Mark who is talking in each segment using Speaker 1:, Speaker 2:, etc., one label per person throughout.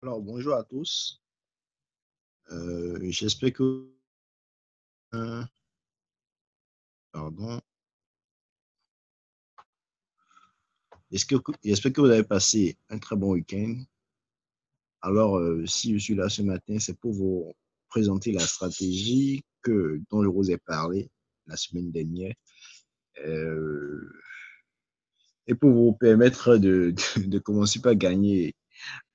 Speaker 1: Alors, bonjour à tous. J'espère que, pardon, j'espère que vous avez passé un très bon week-end. Alors, si je suis là ce matin, c'est pour vous présenter la stratégie dont je vous ai parlé la semaine dernière, euh, et pour vous permettre de commencer par gagner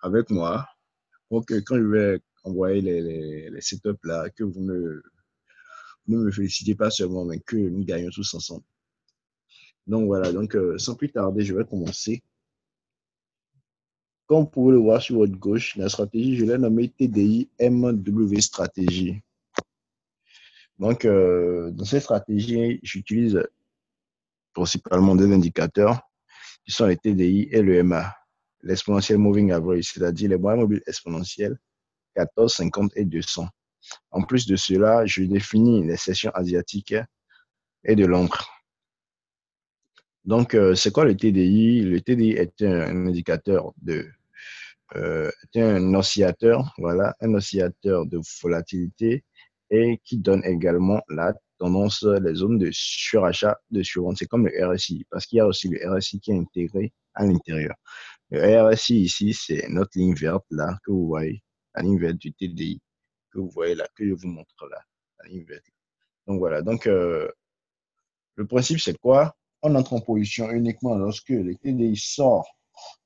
Speaker 1: avec moi, pour que quand je vais envoyer les setups là, que vous ne me félicitez pas seulement, mais que nous gagnons tous ensemble. Donc voilà, donc sans plus tarder, je vais commencer. Comme vous pouvez le voir sur votre gauche, la stratégie, je l'ai nommée TDI MW stratégie. Donc, dans cette stratégie, j'utilise principalement des indicateurs qui sont les TDI et le MA, l'exponential moving average, c'est-à-dire les moyennes mobiles exponentielles 14, 50 et 200. En plus de cela, je définis les sessions asiatiques et de l'ombre. Donc, c'est quoi le TDI? Le TDI est un indicateur est un oscillateur, voilà, un oscillateur de volatilité et qui donne également la tendance des zones de surachat, de survente. C'est comme le RSI, parce qu'il y a aussi le RSI qui est intégré à l'intérieur. Le RSI ici, c'est notre ligne verte là que vous voyez, la ligne verte du TDI que vous voyez là, que je vous montre là, la ligne verte. Donc voilà, donc le principe c'est quoi? On entre en position uniquement lorsque le TDI sort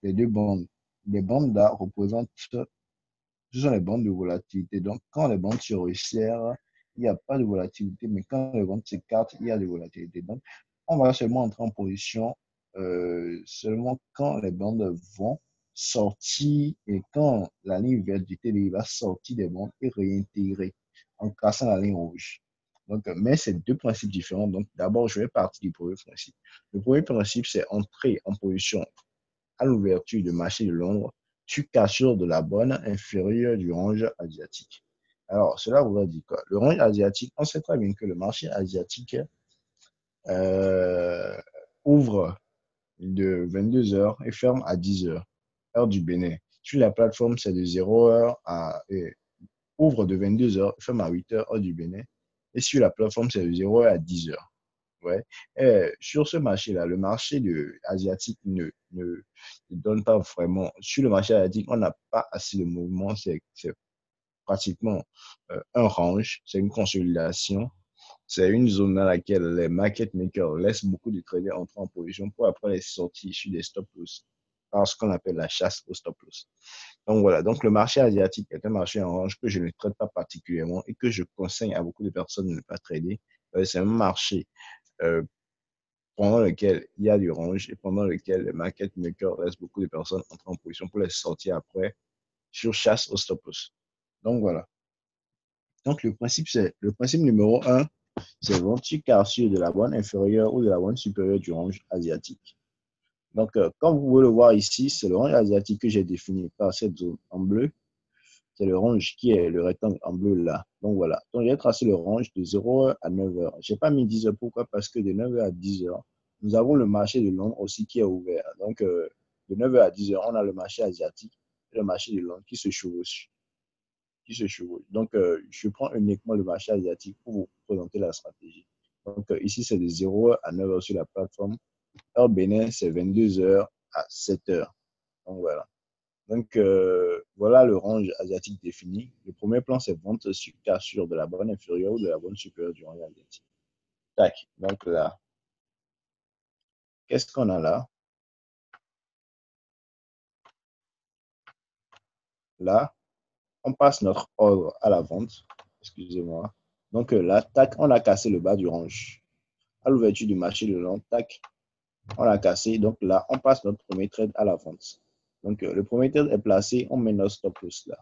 Speaker 1: des deux bandes. Les bandes là représentent ce sont les bandes de volatilité. Donc, quand les bandes se resserrent, il n'y a pas de volatilité, mais quand les bandes s'écartent, il y a de volatilité. Donc, on va seulement entrer en position seulement quand les bandes vont sortir et quand la ligne verte du TDI va sortir des bandes et réintégrer en cassant la ligne rouge. Donc, mais c'est deux principes différents. Donc, d'abord, je vais partir du premier principe. Le premier principe, c'est entrer en position à l'ouverture du marché de Londres sur cassure de la bonne inférieure du range asiatique. Alors, cela voudrait dire quoi? Le range asiatique, on sait très bien que le marché asiatique euh, ouvre de 22 heures et ferme à 10 heures, heure du Bénin. Sur la plateforme, c'est de 0 heure à ouvre de 22 heures, ferme à 8 heures, heure du Bénin. Et sur la plateforme, c'est de 0 heure à 10 heures. Ouais. Sur ce marché-là, le marché asiatique ne donne pas vraiment. Sur le marché asiatique, on n'a pas assez de mouvement. C'est pratiquement un range, c'est une consolidation. C'est une zone dans laquelle les market makers laissent beaucoup de traders entrer en position pour après les sortir sur des stop loss, par ce qu'on appelle la chasse au stop loss. Donc voilà, donc le marché asiatique est un marché en range que je ne traite pas particulièrement et que je conseille à beaucoup de personnes de ne pas trader. C'est un marché euh, pendant lequel il y a du range et pendant lequel les market makers laissent beaucoup de personnes entrer en position pour les sortir après sur chasse au stop loss. Donc voilà. Donc le principe numéro un, c'est vente cassure de la bande inférieure ou de la bande supérieure du range asiatique. Donc, comme vous pouvez le voir ici, c'est le range asiatique que j'ai défini par cette zone en bleu. C'est le range qui est le rectangle en bleu là. Donc voilà. Donc j'ai tracé le range de 0h à 9h. Je n'ai pas mis 10h. Pourquoi? Parce que de 9h à 10h, nous avons le marché de Londres aussi qui est ouvert. Donc de 9h à 10h, on a le marché asiatique et le marché de Londres qui se chevauchent. Donc je prends uniquement le marché asiatique pour vous présenter la stratégie. Donc ici, c'est de 0h à 9h sur la plateforme. Heure Bénin, c'est 22h à 7h. Donc voilà. Donc, voilà le range asiatique défini. Le premier plan, c'est vente sur cassure de la bande inférieure ou de la bande supérieure du range asiatique. Tac. Donc là, qu'est-ce qu'on a là? Là, on passe notre ordre à la vente. Excusez-moi. Donc là, tac, on a cassé le bas du range. À l'ouverture du marché de long, tac, on l'a cassé. Donc là, on passe notre premier trade à la vente. Donc le premier trade est placé, on met notre stop loss là.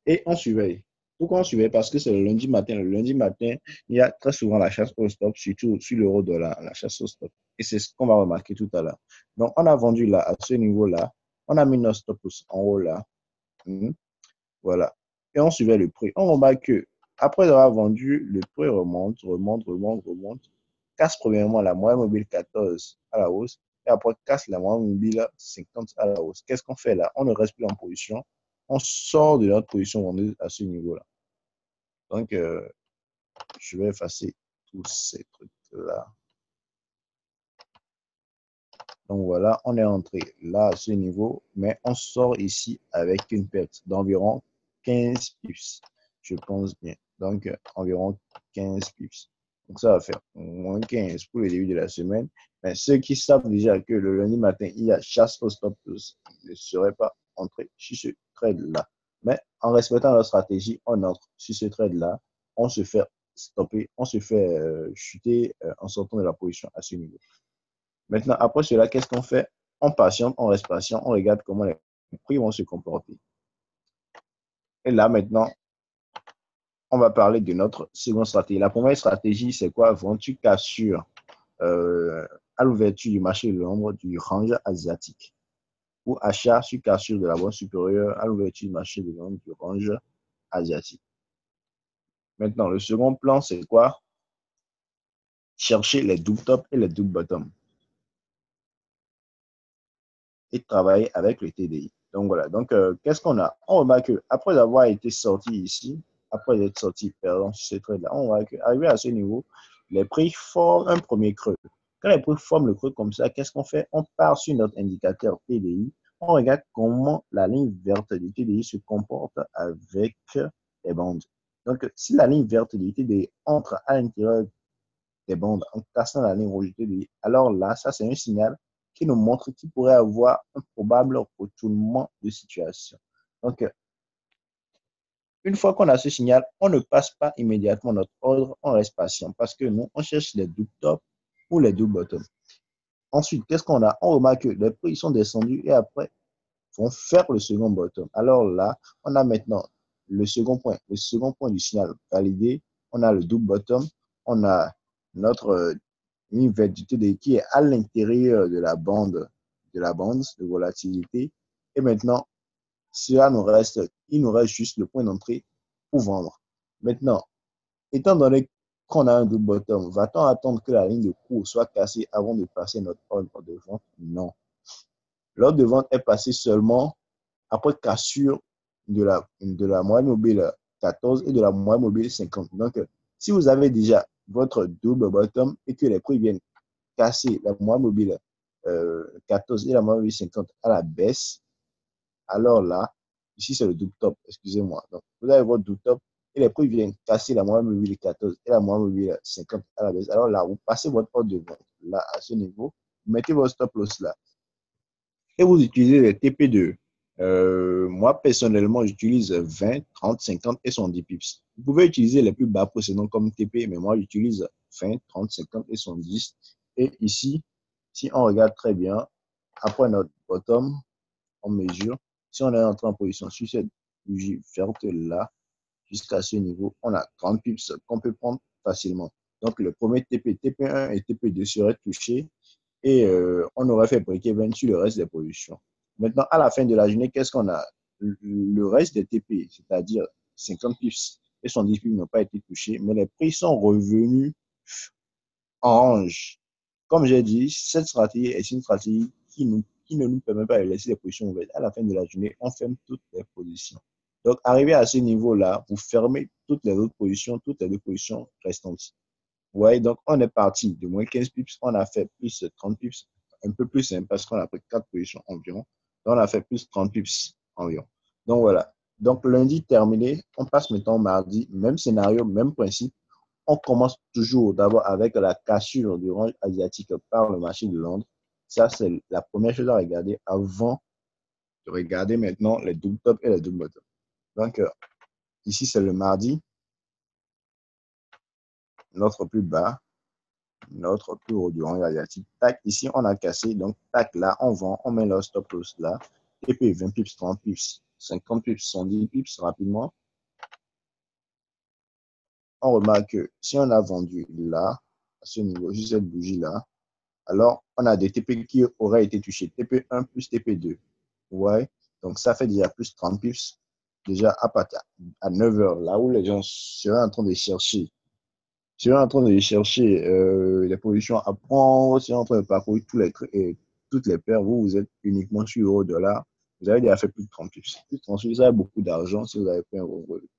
Speaker 1: Et on surveille. Pourquoi on surveille? Parce que c'est le lundi matin. Le lundi matin, il y a très souvent la chasse au stop, surtout sur l'euro-dollar, la chasse au stop. Et c'est ce qu'on va remarquer tout à l'heure. Donc, on a vendu là, à ce niveau-là. On a mis nos stop en haut là. Voilà. Et on surveille le prix. On remarque que après avoir vendu, le prix remonte. Casse premièrement la moyenne mobile 14 à la hausse. Et après, casse la moyenne mobile 50 à la hausse. Qu'est-ce qu'on fait là? On ne reste plus en position. on sort de notre position vendeuse à ce niveau-là. Donc, je vais effacer tous ces trucs-là. Donc voilà, on est entré là à ce niveau, mais on sort ici avec une perte d'environ 15 pips. Je pense bien. Donc, environ 15 pips. Donc, ça va faire moins 15 pour le début de la semaine. Mais ceux qui savent déjà que le lundi matin, il y a chasse au stop loss, ne seraient pas entrés sur ce trade-là. Mais en respectant leur stratégie, on entre sur ce trade-là. On se fait stopper, on se fait chuter en sortant de la position à ce niveau. Maintenant, après cela, qu'est-ce qu'on fait? On patiente, on reste patient, on regarde comment les prix vont se comporter. Et là, maintenant, on va parler de notre seconde stratégie. La première stratégie, c'est quoi? Vendre, tu cassures à l'ouverture du marché de l'ombre du range asiatique. Ou achat sur cassure de la bourse supérieure à l'ouverture du marché de l'ombre du range asiatique. Maintenant, le second plan, c'est quoi? Chercher les double top et les double bottom. Et travailler avec le TDI. Donc voilà, donc qu'est-ce qu'on a? On remarque qu'après avoir été sorti ici, après être sorti, pardon, sur ce trade-là, on voit qu'arrivé à ce niveau, les prix forment un premier creux. Quand les prix forment le creux comme ça, qu'est-ce qu'on fait? On part sur notre indicateur TDI, on regarde comment la ligne verte du TDI se comporte avec les bandes. Donc, si la ligne verte du TDI entre à l'intérieur des bandes en cassant la ligne rouge du TDI, alors là, ça c'est un signal qui nous montre qu'il pourrait avoir un probable retournement de situation. Donc, une fois qu'on a ce signal, on ne passe pas immédiatement notre ordre, on reste patient parce que nous, on cherche les double top ou les double bottom. Ensuite, qu'est-ce qu'on a? On remarque que les prix sont descendus et après, vont faire le second bottom. Alors là, on a maintenant le second point du signal validé. On a le double bottom, on a notre ligne verte du TDI qui est à l'intérieur de la bande de volatilité. Et maintenant, il nous reste juste le point d'entrée pour vendre. Maintenant, étant donné qu'on a un double bottom, va-t-on attendre que la ligne de cours soit cassée avant de passer notre ordre de vente? Non. L'ordre de vente est passé seulement après cassure de la moyenne mobile 14 et de la moyenne mobile 50. Donc, si vous avez déjà votre double bottom et que les prix viennent casser la moyenne mobile 14 et la moyenne mobile 50 à la baisse, alors là, ici c'est le double top, excusez-moi. Donc, vous avez votre double top et les prix viennent casser la moyenne mobile 14 et la moyenne mobile 50 à la baisse. Alors là, vous passez votre ordre de vente là à ce niveau, vous mettez votre stop loss là et vous utilisez les TP2. Moi, personnellement, j'utilise 20, 30, 50 et 110 pips. Vous pouvez utiliser les plus bas précédents comme TP, mais moi, j'utilise 20, 30, 50 et 110. Et ici, si on regarde très bien, après notre bottom, on mesure. Si on est entré en position sur cette bougie verte-là, jusqu'à ce niveau, on a 30 pips qu'on peut prendre facilement. Donc, le premier TP, TP1 et TP2 seraient touchés et on aurait fait briquet 20 sur le reste des positions. Maintenant, à la fin de la journée, qu'est-ce qu'on a? Le reste des TP, c'est-à-dire 50 pips et 110 pips n'ont pas été touchés, mais les prix sont revenus en range. Comme j'ai dit, cette stratégie est une stratégie qui ne nous permet pas de laisser les positions ouvertes. À la fin de la journée, on ferme toutes les positions. Donc, arrivé à ce niveau-là, vous fermez toutes les autres positions, toutes les deux positions restantes. Ouais, donc on est parti de moins 15 pips, on a fait plus 30 pips, un peu plus simple parce qu'on a pris 4 positions environ. Donc on a fait plus 30 pips environ. Donc voilà. Donc lundi terminé, on passe maintenant mardi, même scénario, même principe. On commence toujours d'abord avec la cassure du range asiatique par le marché de Londres. Ça, c'est la première chose à regarder avant de regarder maintenant les double top et les double bottom. Donc ici, c'est le mardi, notre plus bas. Notre plus haut du range asiatique. Tac, ici, on a cassé. Donc, tac, là, on vend, on met le stop loss là. Et puis, 20 pips, 30 pips, 50 pips, 110 pips rapidement. On remarque que si on a vendu là, à ce niveau, juste cette bougie-là, alors on a des TP qui auraient été touchés. TP1 plus TP2. Ouais. Donc, ça fait déjà plus 30 pips. Déjà à partir à 9 heures, là où les gens seraient en train de chercher. Si on est en train de chercher les positions à prendre, si on est en train de parcourir toutes les paires, vous êtes uniquement sur euro dollar. Vous avez déjà fait plus de 30 pips. Plus de 30 pips, ça a beaucoup d'argent si vous avez pris un vendredi.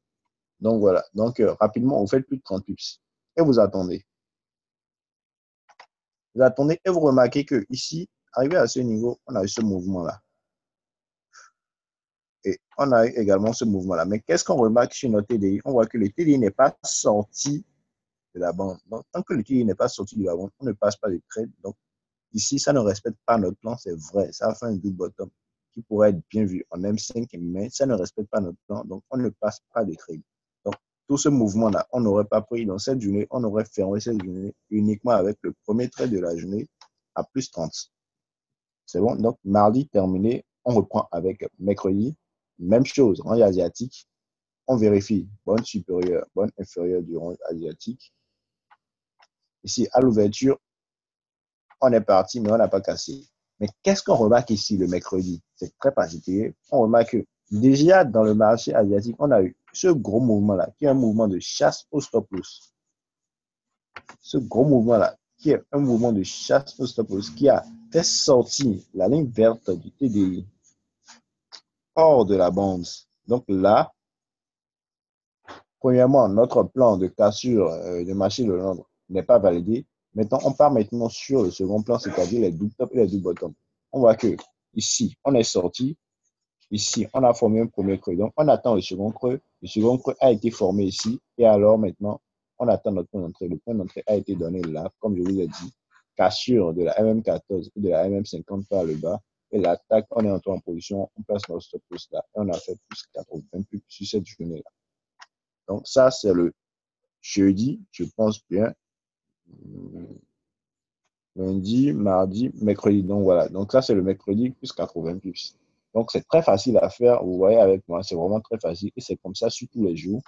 Speaker 1: Donc voilà. Donc rapidement, vous faites plus de 30 pips. Et vous attendez. Vous attendez et vous remarquez que ici, arrivé à ce niveau, on a eu ce mouvement-là. Et on a eu également ce mouvement-là. Mais qu'est-ce qu'on remarque sur notre TDI? On voit que le TDI n'est pas sorti de la bande. Donc, tant que le TDI n'est pas sorti de la bande, on ne passe pas de trade. Donc, ici, ça ne respecte pas notre plan, c'est vrai. Ça a fait un double bottom qui pourrait être bien vu en M5, mais ça ne respecte pas notre plan. Donc, on ne passe pas de trade. Donc, tout ce mouvement-là, on n'aurait pas pris dans cette journée. On aurait fermé cette journée uniquement avec le premier trade de la journée à plus 30. C'est bon. Donc, mardi terminé, on reprend avec mercredi. Même chose, range asiatique. On vérifie bonne supérieure, bonne inférieure du range asiatique. Ici, à l'ouverture, on est parti, mais on n'a pas cassé. Mais qu'est-ce qu'on remarque ici le mercredi? C'est très particulier. On remarque que déjà dans le marché asiatique, on a eu ce gros mouvement-là, qui est un mouvement de chasse au stop loss. Ce gros mouvement-là, qui est un mouvement de chasse au stop loss, qui a fait sortir la ligne verte du TDI hors de la bande. Donc là, premièrement, notre plan de cassure de marché de Londres n'est pas validé. Maintenant, on part maintenant sur le second plan, c'est-à-dire les double top et les double bottom. On voit que ici, on est sorti. Ici, on a formé un premier creux. Donc, on attend le second creux. Le second creux a été formé ici. Et alors, maintenant, on attend notre point d'entrée. Le point d'entrée a été donné là, comme je vous ai dit. Cassure de la MM14 et de la MM50 par le bas. Et l'attaque, on est entré en position. On place notre stop loss là. Et on a fait plus 80 plus sur cette journée-là. Donc, ça, c'est le jeudi, je pense bien. Lundi, mardi, mercredi. Donc, voilà. Donc, ça, c'est le mercredi plus 80 pips. Donc, c'est très facile à faire. Vous voyez avec moi, c'est vraiment très facile. Et c'est comme ça sur tous les jours.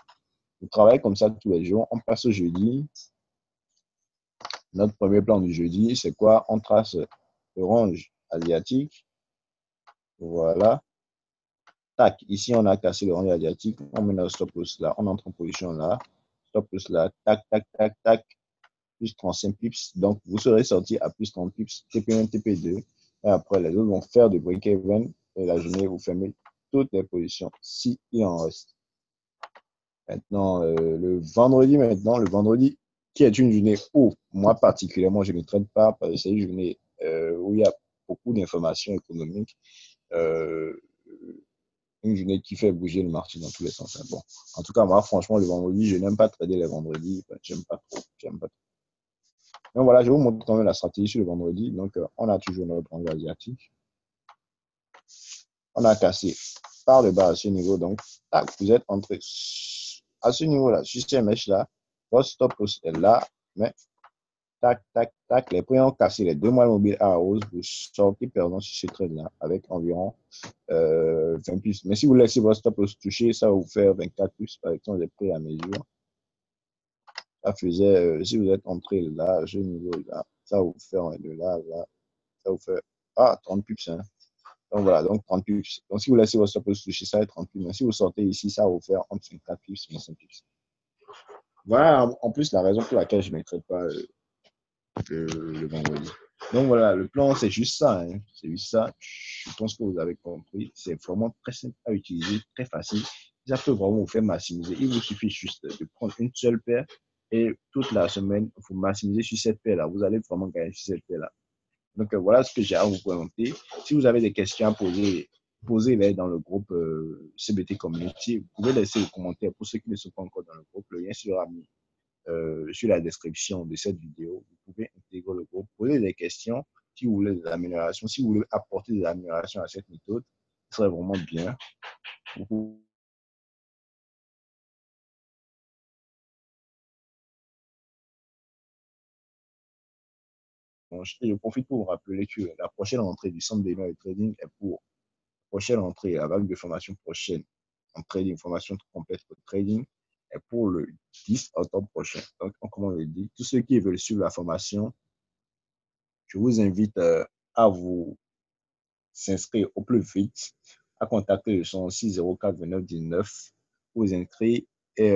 Speaker 1: Vous travaillez comme ça tous les jours. On passe au jeudi. Notre premier plan du jeudi, c'est quoi? On trace le range asiatique. Voilà. Tac. Ici, on a cassé le range asiatique. On met notre stop loss là. On entre en position là. Stop loss là. Tac, tac, tac, tac. Plus 35 pips. Donc, vous serez sorti à plus 30 pips, TP1, TP2. Et après, les autres vont faire de break-even. Et la journée, vous fermez toutes les positions, si il en reste. Maintenant, le vendredi, qui est une journée où, moi particulièrement, je ne traite pas, parce que c'est une journée où il y a beaucoup d'informations économiques. Une journée qui fait bouger le marché dans tous les sens. Bon, en tout cas, moi, franchement, le vendredi, je n'aime pas trader les vendredis. J'aime pas trop. J'aime pas trop. Donc voilà, je vous montre quand même la stratégie sur le vendredi. Donc, on a toujours notre range asiatique. On a cassé par le bas à ce niveau. Donc, tac, vous êtes entré à ce niveau-là, sur ces mèches-là. Votre stop loss est là. Mais, tac, tac, tac, les prix ont cassé les 2 mois mobiles à hausse. Vous sortez perdant sur ce trade-là avec environ 20 plus. Mais si vous laissez votre stop loss toucher, ça va vous faire 24 plus. Par exemple, les prix à mesure. Ça faisait, si vous êtes entré là, à ce niveau-là, ça va vous faire de là, là. Ça vous fait 30 pips. Hein. Donc voilà, donc 30 pips. Donc si vous laissez votre stop loss toucher, ça va être 30 pips. Mais si vous sortez ici, ça va vous faire entre 54 pips et 25 pips. Voilà en plus la raison pour laquelle je ne traite pas le vendredi. Donc voilà, le plan, c'est juste ça. Hein. C'est juste ça. Je pense que vous avez compris. C'est vraiment très simple à utiliser, très facile. Ça peut vraiment vous faire maximiser. Il vous suffit juste de prendre une seule paire et toute la semaine, vous maximisez sur cette paire-là. Vous allez vraiment gagner sur cette paire-là. Donc voilà ce que j'ai à vous présenter. Si vous avez des questions à poser, posez-les dans le groupe CBT Community. Vous pouvez laisser le commentaire pour ceux qui ne sont pas encore dans le groupe. Le lien sera mis sur la description de cette vidéo. Vous pouvez intégrer le groupe, poser des questions si vous voulez des améliorations, si vous voulez apporter des améliorations à cette méthode, ce serait vraiment bien. Et je profite pour vous rappeler que la prochaine rentrée du centre d'évaluation et trading est pour prochaine rentrée, la vague de formation prochaine en trading, formation complète pour trading, est pour le 10 octobre prochain. Donc, comme on le dit, tous ceux qui veulent suivre la formation, je vous invite à vous s'inscrire au plus vite, à contacter le 106 04 29 19 pour vous inscrire et